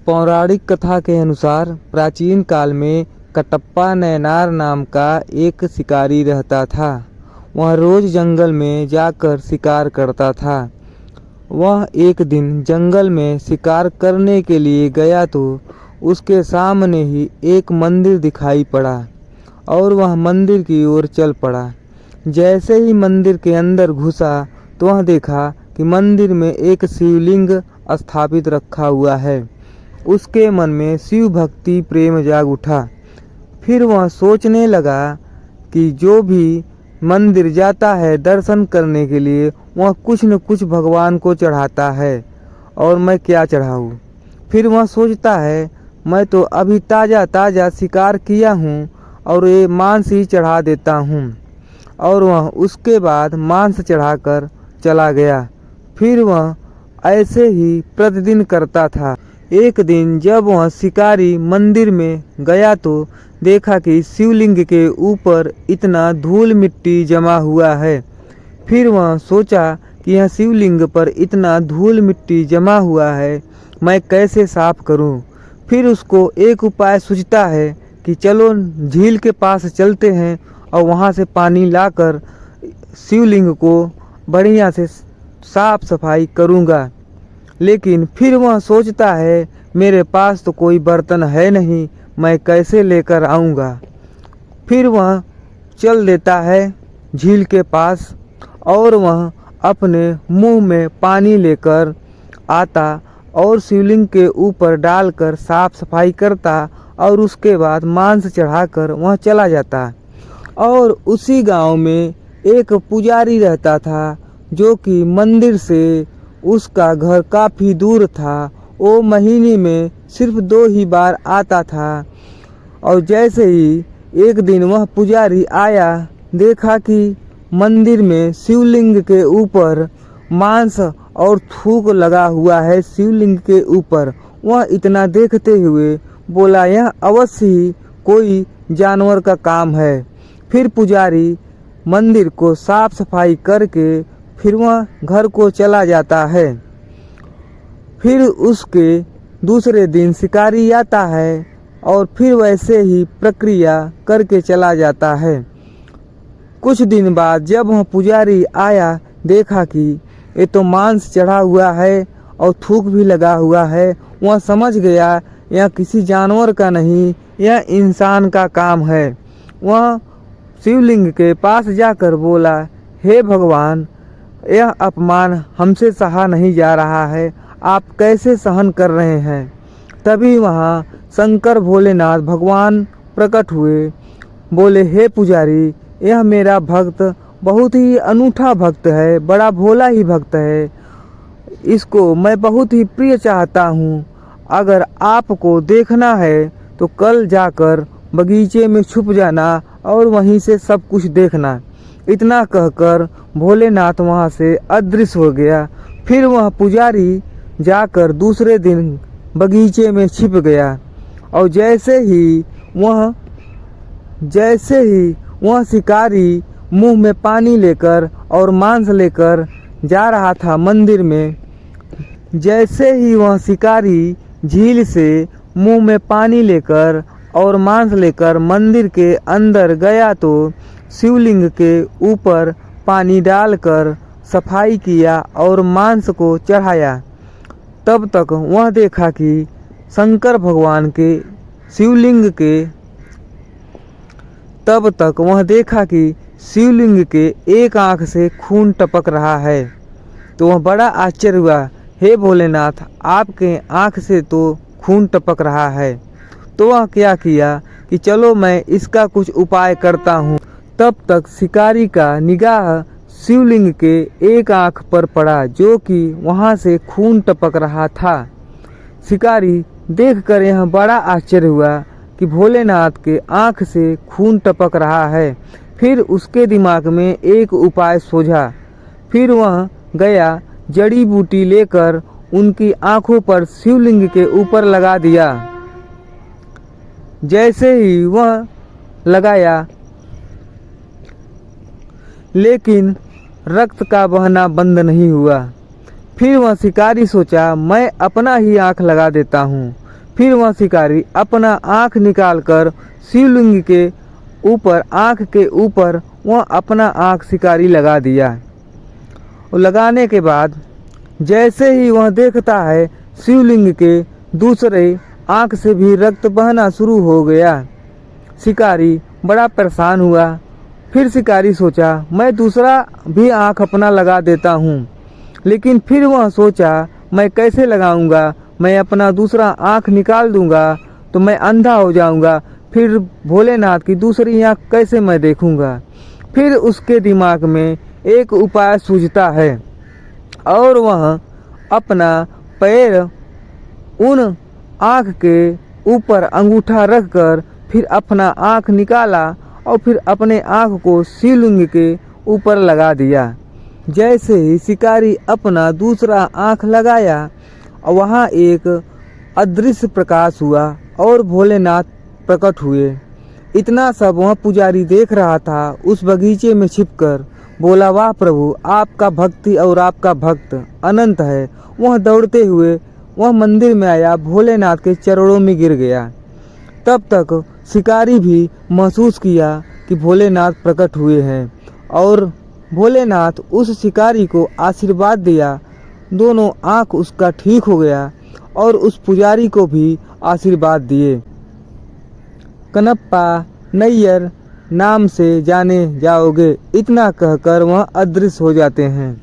पौराणिक कथा के अनुसार प्राचीन काल में कटप्पा नैनार नाम का एक शिकारी रहता था। वह रोज जंगल में जाकर शिकार करता था। वह एक दिन जंगल में शिकार करने के लिए गया तो उसके सामने ही एक मंदिर दिखाई पड़ा और वह मंदिर की ओर चल पड़ा। जैसे ही मंदिर के अंदर घुसा तो वह देखा कि मंदिर में एक शिवलिंग स्थापित रखा हुआ है। उसके मन में शिव भक्ति प्रेम जाग उठा। फिर वह सोचने लगा कि जो भी मंदिर जाता है दर्शन करने के लिए वह कुछ न कुछ भगवान को चढ़ाता है और मैं क्या चढ़ाऊँ। फिर वह सोचता है मैं तो अभी ताज़ा ताज़ा शिकार किया हूँ और ये मांस ही चढ़ा देता हूँ। और वह उसके बाद मांस चढ़ाकर चला गया। फिर वह ऐसे ही प्रतिदिन करता था। एक दिन जब वह शिकारी मंदिर में गया तो देखा कि शिवलिंग के ऊपर इतना धूल मिट्टी जमा हुआ है। फिर वह सोचा कि यह शिवलिंग पर इतना धूल मिट्टी जमा हुआ है, मैं कैसे साफ करूं। फिर उसको एक उपाय सूझता है कि चलो झील के पास चलते हैं और वहां से पानी लाकर शिवलिंग को बढ़िया से साफ सफाई करूंगा। लेकिन फिर वह सोचता है मेरे पास तो कोई बर्तन है नहीं, मैं कैसे लेकर आऊँगा। फिर वह चल देता है झील के पास और वह अपने मुंह में पानी लेकर आता और शिवलिंग के ऊपर डालकर साफ सफाई करता और उसके बाद मांस चढ़ाकर वह चला जाता। और उसी गांव में एक पुजारी रहता था जो कि मंदिर से उसका घर काफ़ी दूर था। वो महीने में सिर्फ 2 ही बार आता था। और जैसे ही एक दिन वह पुजारी आया, देखा कि मंदिर में शिवलिंग के ऊपर मांस और थूक लगा हुआ है शिवलिंग के ऊपर। वह इतना देखते हुए बोला यह अवश्य ही कोई जानवर का काम है। फिर पुजारी मंदिर को साफ सफाई करके फिर वह घर को चला जाता है। फिर उसके दूसरे दिन शिकारी आता है और फिर वैसे ही प्रक्रिया करके चला जाता है। कुछ दिन बाद जब वह पुजारी आया, देखा कि ये तो मांस चढ़ा हुआ है और थूक भी लगा हुआ है। वह समझ गया यह किसी जानवर का नहीं, यह इंसान का काम है। वह शिवलिंग के पास जाकर बोला, हे भगवान, यह अपमान हमसे सहा नहीं जा रहा है, आप कैसे सहन कर रहे हैं। तभी वहाँ शंकर भोलेनाथ भगवान प्रकट हुए। बोले, हे पुजारी, यह मेरा भक्त बहुत ही अनूठा भक्त है, बड़ा भोला ही भक्त है, इसको मैं बहुत ही प्रिय चाहता हूँ। अगर आपको देखना है तो कल जाकर बगीचे में छुप जाना और वहीं से सब कुछ देखना। इतना कहकर भोलेनाथ वहाँ से अदृश्य हो गया। फिर वह पुजारी जाकर दूसरे दिन बगीचे में छिप गया और जैसे ही वह शिकारी मुंह में पानी लेकर और मांस लेकर जा रहा था मंदिर में, जैसे ही वह शिकारी झील से मुंह में पानी लेकर और मांस लेकर मंदिर के अंदर गया तो शिवलिंग के ऊपर पानी डालकर सफाई किया और मांस को चढ़ाया। तब तक वह देखा कि शंकर भगवान के शिवलिंग के एक आंख से खून टपक रहा है। तो वह बड़ा आश्चर्य हुआ, हे भोलेनाथ, आपके आंख से तो खून टपक रहा है। तो वह क्या किया कि चलो मैं इसका कुछ उपाय करता हूँ। तब तक शिकारी का निगाह शिवलिंग के एक आंख पर पड़ा जो कि वहां से खून टपक रहा था। शिकारी देखकर यह बड़ा आश्चर्य हुआ कि भोलेनाथ के आंख से खून टपक रहा है। फिर उसके दिमाग में एक उपाय सूझा। फिर वह गया, जड़ी बूटी लेकर उनकी आंखों पर शिवलिंग के ऊपर लगा दिया। जैसे ही वह लगाया, लेकिन रक्त का बहना बंद नहीं हुआ। फिर वह शिकारी सोचा मैं अपना ही आंख लगा देता हूँ। फिर वह शिकारी अपना आँख निकालकर शिवलिंग के ऊपर, आँख के ऊपर वह अपना आँख शिकारी लगा दिया। और लगाने के बाद जैसे ही वह देखता है शिवलिंग के दूसरे आँख से भी रक्त बहना शुरू हो गया। शिकारी बड़ा परेशान हुआ। फिर शिकारी सोचा मैं दूसरा भी आँख अपना लगा देता हूँ, लेकिन फिर वह सोचा मैं कैसे लगाऊंगा, मैं अपना दूसरा आँख निकाल दूंगा तो मैं अंधा हो जाऊंगा, फिर भोलेनाथ की दूसरी आँख कैसे मैं देखूंगा। फिर उसके दिमाग में एक उपाय सूझता है और वह अपना पैर उन आँख के ऊपर अंगूठा रखकर फिर अपना आँख निकाला और फिर अपने आँख को शिवलिंग के ऊपर लगा दिया। जैसे ही शिकारी अपना दूसरा आँख लगाया, वहाँ एक अदृश्य प्रकाश हुआ और भोलेनाथ प्रकट हुए। इतना सब वह पुजारी देख रहा था। उस बगीचे में छिपकर बोला, वाह प्रभु, आपका भक्ति और आपका भक्त अनंत है। वह दौड़ते हुए वह मंदिर में आया, भोलेनाथ के चरणों में गिर गया। तब तक शिकारी भी महसूस किया कि भोलेनाथ प्रकट हुए हैं और भोलेनाथ उस शिकारी को आशीर्वाद दिया। दोनों आँख उसका ठीक हो गया और उस पुजारी को भी आशीर्वाद दिए। कनप्पा नैयर नाम से जाने जाओगे, इतना कहकर वह अदृश्य हो जाते हैं।